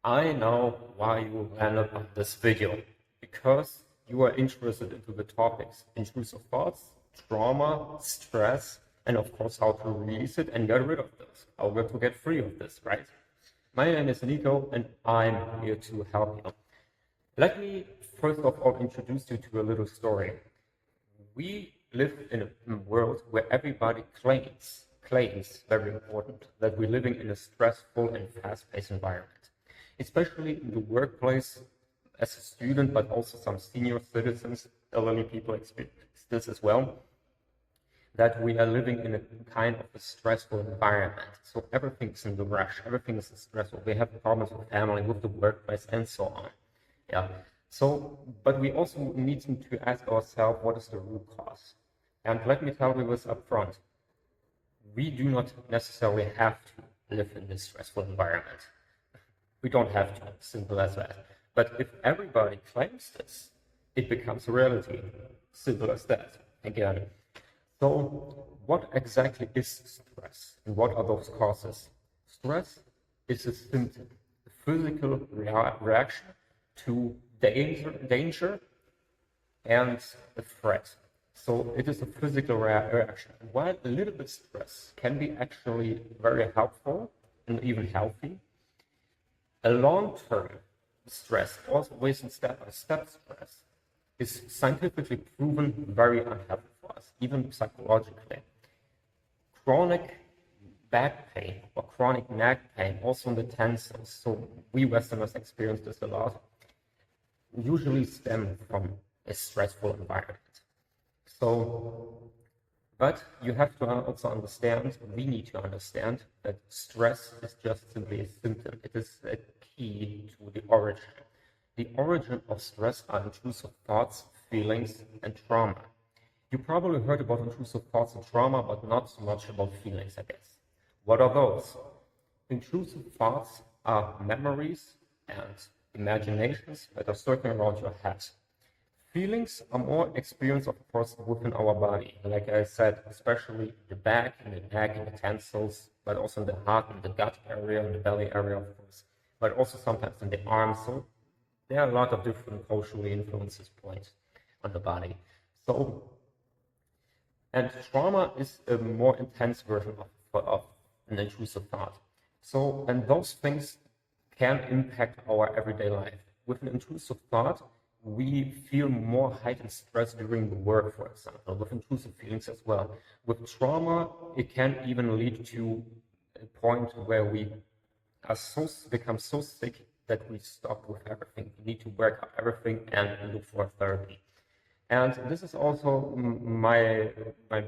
I know why you landed on this video, because you are interested into the topics intrusive thoughts, trauma, stress, and of course how to release it and get rid of those, how to get free of this, right? My name is Nico and I'm here to help you. Let me first of all introduce you to a little story. We live in a world where everybody claims, very important, that we're living in a stressful and fast-paced environment, especially in the workplace as a student, but also some senior citizens, elderly people experience this as well, that we are living in a kind of a stressful environment. So everything's in the rush, everything is stressful. We have problems with family, with the workplace, and so on. Yeah. So, but we also need to ask ourselves, what is the root cause? And let me tell you this up front. We do not necessarily have to live in this stressful environment. We don't have to, simple as that. But if everybody claims this, it becomes a reality. Simple as that, again. So what exactly is stress and what are those causes? Stress is a symptom, a physical reaction to danger and a threat. So it is a physical reaction. And while a little bit stress can be actually very helpful and even healthy, a long-term stress, always in step-by-step stress, is scientifically proven very unhealthy for us, even psychologically. Chronic back pain or chronic neck pain, also in the tensors, so we Westerners experience this a lot, usually stem from a stressful environment. So, but you have to also understand, we need to understand that stress is just simply a symptom. It is a key to the origin. The origin of stress are intrusive thoughts, feelings, and trauma. You probably heard about intrusive thoughts and trauma, but not so much about feelings, I guess. What are those? Intrusive thoughts are memories and imaginations that are circling around your head. Feelings are more experience, of course, within our body. Like I said, especially the back and the neck and the tensils, but also in the heart and the gut area and the belly area, of course, but also sometimes in the arms. So there are a lot of different culturally influences points on the body. So, and trauma is a more intense version of an intrusive thought. So, and those things can impact our everyday life. With an intrusive thought, we feel more heightened stress during the work, for example, with intrusive feelings as well. With trauma, it can even lead to a point where we are become so sick that we stop with everything. We need to work out everything and look for therapy. And this is also my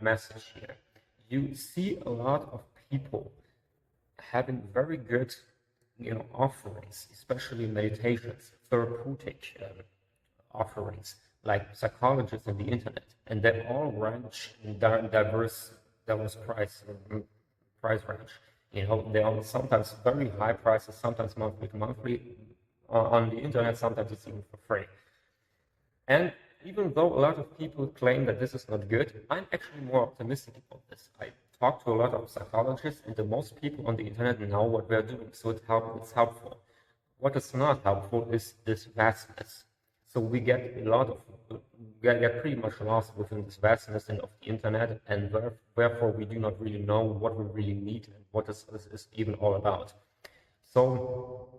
message here. You see a lot of people having very good, offerings, especially meditations, therapeutic offerings, like psychologists on the internet, and they all range in diverse price range. They are sometimes very high prices, sometimes monthly to monthly on the internet, sometimes it's even for free. And even though a lot of people claim that this is not good, I'm actually more optimistic about this. I talk to a lot of psychologists, and the most people on the internet know what we're doing, so it's helpful. What is not helpful is this vastness. So we get pretty much lost within this vastness of the internet, and therefore we do not really know what we really need and what this is even all about. So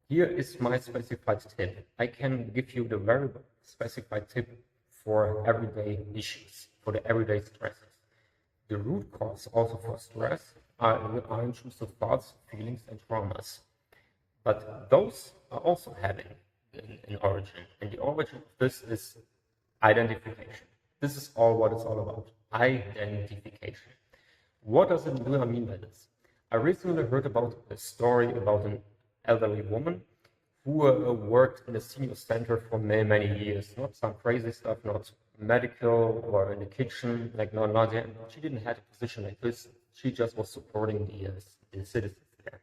here is my specified tip. I can give you the very specified tip for everyday issues, for the everyday stresses. The root cause also for stress are intrusive thoughts, feelings, and traumas. But those are also having an origin. And the origin of this is identification. This is what it's all about. Identification. What does it do? I mean by this? I recently heard about a story about an elderly woman who worked in a senior center for many, many years. Not some crazy stuff, not medical or in the kitchen, she didn't have a position like this. She just was supporting the citizens there.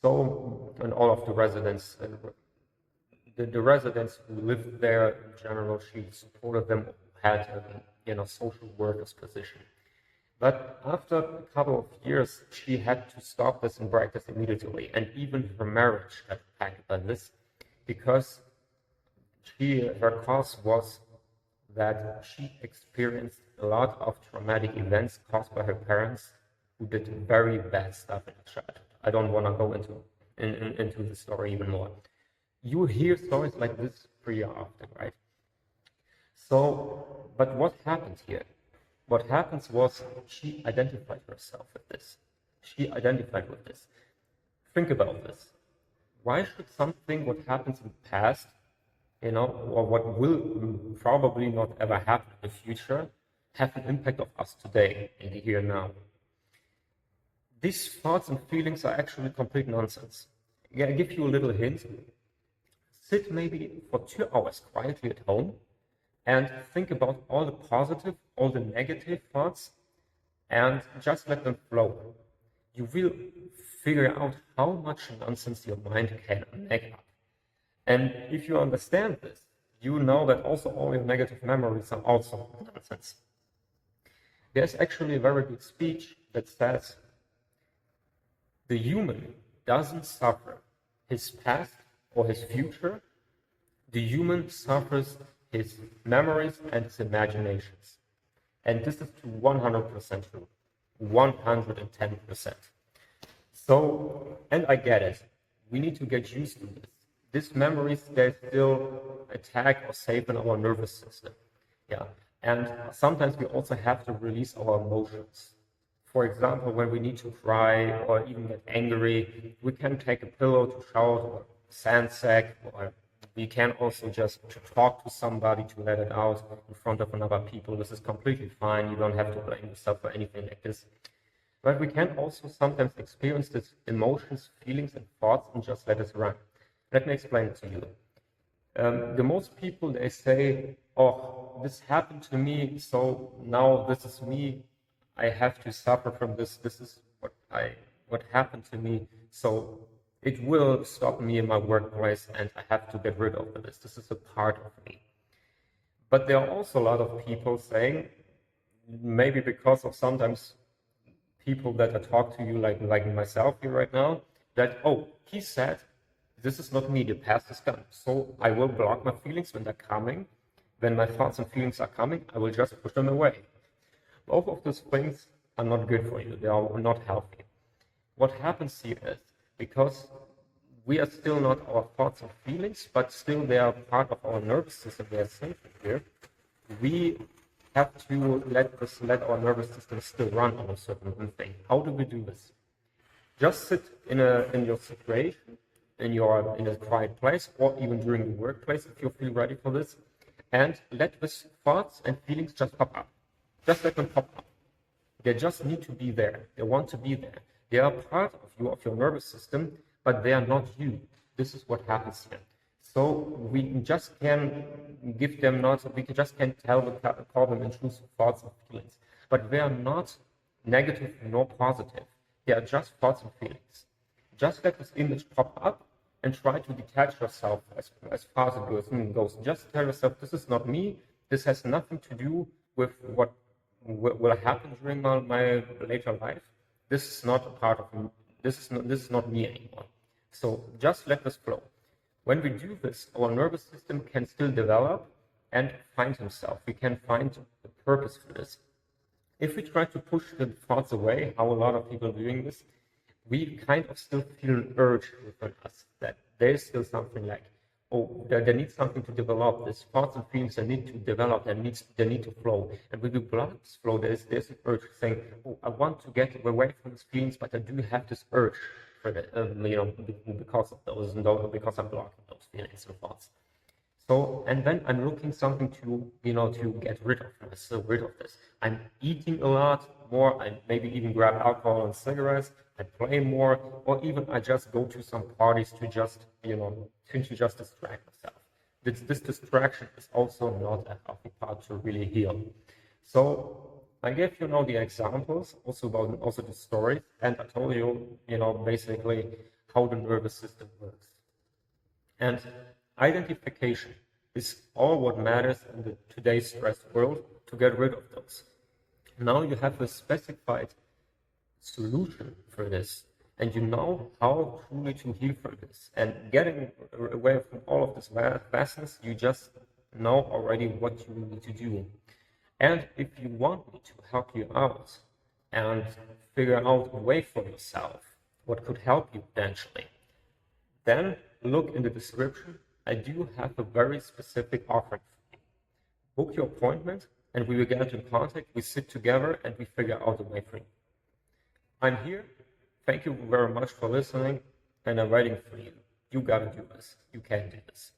So, and all of the residents, the residents who lived there in general, she supported them, had a social worker's position. But after a couple of years, she had to stop this and practice immediately. And even her marriage got impacted by this because her cause was that she experienced a lot of traumatic events caused by her parents who did very bad stuff in her childhood. I don't want to go into the story even more. You hear stories like this pretty often, right? So, but what happened here? What happens was she identified herself with this. She identified with this. Think about this. Why should something what happens in the past, or what will probably not ever happen in the future, have an impact of us today, in the here and now? These thoughts and feelings are actually complete nonsense. Yeah, I give you a little hint. Sit maybe for 2 hours quietly at home and think about all the positive, all the negative thoughts, and just let them flow. You will figure out how much nonsense your mind can make up. And if you understand this, you know that also all your negative memories are also nonsense. There's actually a very good speech that says, the human doesn't suffer his past or his future. The human suffers his memories and his imaginations. And this is 100% true. 110%. So, and I get it. We need to get used to this. These memories, they still attack or save in our nervous system. Yeah. And sometimes we also have to release our emotions. For example, when we need to cry or even get angry, we can take a pillow to shout or sand sack, or we can also just talk to somebody to let it out in front of another people. This is completely fine. You don't have to blame yourself for anything like this. But we can also sometimes experience these emotions, feelings, and thoughts and just let it run. Let me explain it to you. The most people, they say, oh, this happened to me, so now this is me. I have to suffer from this. This is what happened to me. So it will stop me in my workplace and I have to get rid of this. This is a part of me. But there are also a lot of people saying, maybe because of sometimes people that I talk to you, like myself here right now, that, oh, he said, this is not me, the past is gone. So I will block my feelings when they're coming. When my thoughts and feelings are coming, I will just push them away. Both of those things are not good for you. They are not healthy. What happens here is, because we are still not our thoughts and feelings, but still they are part of our nervous system, they are safe here, we have to let our nervous system still run on a certain thing. How do we do this? Just sit in your situation, in a quiet place, or even during the workplace if you feel ready for this, and let these thoughts and feelings just pop up. Just let them pop up. They just need to be there. They want to be there. They are part of you, of your nervous system, but they are not you. This is what happens here. So we just can give them we just can call them intrusive thoughts and feelings. But they are not negative nor positive. They are just thoughts and feelings. Just let this image pop up and try to detach yourself as far as it goes. Just tell yourself, this is not me. This has nothing to do with what will happen during my later life. This is not a part of me. This is not me anymore. So just let this flow. When we do this, our nervous system can still develop and find himself. We can find a purpose for this. If we try to push the thoughts away, how a lot of people are doing this, we kind of still feel an urge within us that there's still something like, oh, there needs something to develop. These thoughts and feelings that need to develop, they need to flow. And when we block this flow, there's an urge saying, oh, I want to get away from these feelings, but I do have this urge for that, because of those, because I'm blocking those feelings and thoughts. So, and then I'm looking something to get rid of this. I'm eating a lot more. I maybe even grab alcohol and cigarettes. I play more, or even I just go to some parties to just, to just distract myself. This distraction is also not a healthy part to really heal. So I gave the examples, also the stories, and I told you, basically how the nervous system works. And identification is all what matters in today's stressed world to get rid of those. Now you have a specified solution for this, and you know how truly to heal for this. And getting away from all of this vastness, you just know already what you need to do. And if you want me to help you out and figure out a way for yourself, what could help you potentially, then look in the description. I do have a very specific offering for you. Book your appointment and we will get into contact. We sit together and we figure out a way for you. I'm here. Thank you very much for listening, and I'm waiting for you. You gotta do this. You can do this.